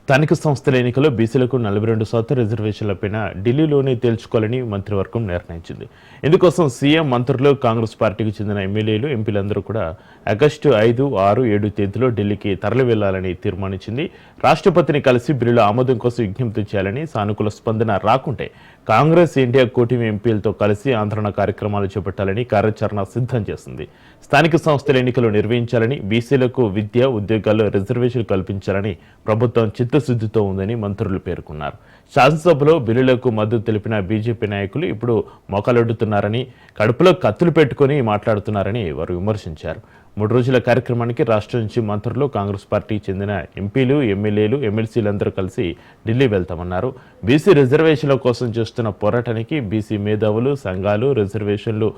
స్థానిక సంస్థల ఎన్నికల్లో బీసీలకు 42% రిజర్వేషన్లపైన ఢిల్లీలోనే తేల్చుకోవాలని మంత్రివర్గం నిర్ణయించింది. ఇందుకోసం సీఎం, మంత్రులు, కాంగ్రెస్ పార్టీకి చెందిన ఎమ్మెల్యేలు, ఎంపీలందరూ కూడా ఆగస్టు 5, 6, 7 తేదీలో ఢిల్లీకి తరలి వెళ్లాలని తీర్మానించింది. రాష్ట్రపతిని కలిసి బిల్లుల ఆమోదం కోసం విజ్ఞప్తి చేయాలని, సానుకూల స్పందన రాకుంటే కాంగ్రెస్, ఇండియా కూటమి ఎంపీలతో కలిసి ఆందోళన కార్యక్రమాలు చేపట్టాలని కార్యాచరణ సిద్ధం చేసింది. స్థానిక సంస్థల ఎన్నికలు నిర్వహించాలని, బీసీలకు విద్య, ఉద్యోగాల్లో రిజర్వేషన్లు కల్పించాలని ప్రభుత్వం చిత్తశుద్ధితో ఉందని మంత్రులు పేర్కొన్నారు. శాసనసభలో బిల్లులకు మద్దతు తెలిపిన బీజేపీ నాయకులు ఇప్పుడు మొక్కలొడ్డుతున్నారని, కడుపులో కత్తులు పెట్టుకుని మాట్లాడుతున్నారని వారు విమర్శించారు. 3 రోజుల కార్యక్రమానికి రాష్ట్రం నుంచి మంత్రులు, కాంగ్రెస్ పార్టీకి చెందిన ఎంపీలు, ఎమ్మెల్యేలు, ఎమ్మెల్సీలందరూ కలిసి ఢిల్లీ వెళ్తామన్నారు. బీసీ రిజర్వేషన్ల కోసం చేస్తున్న పోరాటానికి బీసీ మేధావులు, సంఘాలు, రిజర్వేషన్లు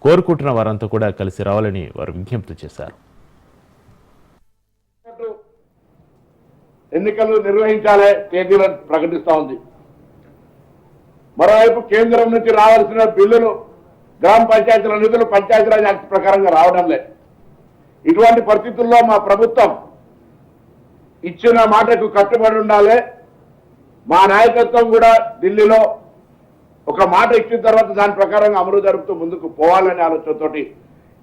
కోరుకుంటున్న వారంతా కూడా కలిసి రావాలని వారు విజ్ఞప్తి చేశారు. ఎన్నికలు నిర్వహించాలే తేదీలను ప్రకటిస్తూ ఉంది. మరోవైపు కేంద్రం నుంచి రావాల్సిన బిల్లులు గ్రామ పంచాయతీల నిధులు పంచాయతీరాజ్ యాక్ట్ ప్రకారంగా రావడం లేదు. ఇటువంటి పరిస్థితుల్లో మా ప్రభుత్వం ఇచ్చిన మాటకు కట్టుబడి ఉండాలి. మా నాయకత్వం కూడా ఢిల్లీలో ఒక మాట ఇచ్చిన తర్వాత దాని ప్రకారంగా అమలు జరుపుతూ ముందుకు పోవాలనే ఆలోచనతోటి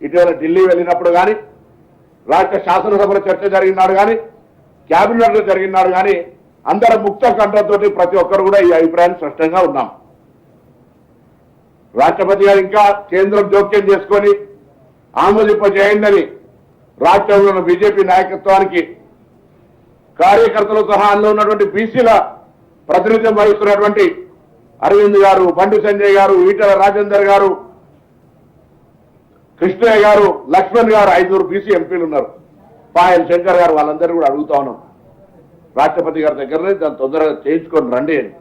ఇటీవల ఢిల్లీ వెళ్ళినప్పుడు కానీ, రాష్ట్ర శాసనసభలో చర్చ జరిగినాడు కానీ, క్యాబినెట్ లో జరిగినాడు కానీ అందరం ముక్త కంఠంతో ప్రతి ఒక్కరు కూడా ఈ అభిప్రాయం స్పష్టంగా ఉన్నాం. రాష్ట్రపతి గారు ఇంకా కేంద్రం జోక్యం చేసుకొని ఆమోదింపజేయండి రాష్ట్రంలో బీజేపీ నాయకత్వానికి, కార్యకర్తలు సహా అందులో ఉన్నటువంటి బీసీల ప్రాతినిధ్యం వహిస్తున్నటువంటి అరవింద్ గారు, బండి సంజయ్ గారు, ఈటల రాజేందర్ గారు, కృష్ణయ్య గారు, లక్ష్మణ్ గారు, 5 బీసీ ఎంపీలు ఉన్నారు. పాయల్ శంకర్ గారు, వాళ్ళందరూ కూడా అడుగుతా ఉన్నాం రాష్ట్రపతి గారి దగ్గరనే దాన్ని తొందరగా చేయించుకొని రండి అని.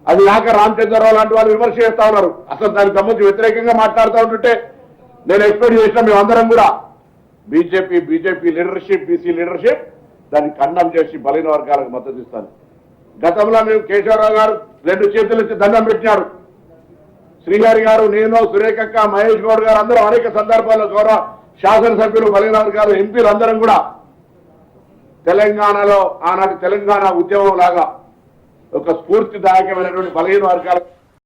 అది కాక రామచంద్రరావు లాంటి వాళ్ళు విమర్శ చేస్తా ఉన్నారు. అసలు దానికి సంబంధించి వ్యతిరేకంగా మాట్లాడుతూ ఉంటుంటే నేను ఎక్స్పెక్ట్ చేసిన మేమందరం కూడా బీజేపీ లీడర్షిప్, బీసీ లీడర్షిప్ దాన్ని ఖండం చేసి బలైన వర్గాలకు మద్దతు ఇస్తాను. గతంలో మేము కేశవరావు గారు 2 చేతులు ఇచ్చి దండం పెట్టినాడు. శ్రీహరి గారు, నేను, సురేఖక్క, మహేష్ గౌడ్ గారు అందరూ అనేక సందర్భాల్లో గౌరవ శాసనసభ్యులు, బలైన వర్గాలు, ఎంపీలు అందరం కూడా తెలంగాణలో ఆనాటి తెలంగాణ ఉద్యమం లాగా ఒక స్ఫూర్తిదాయకమైనటువంటి బలహీన వర్గాల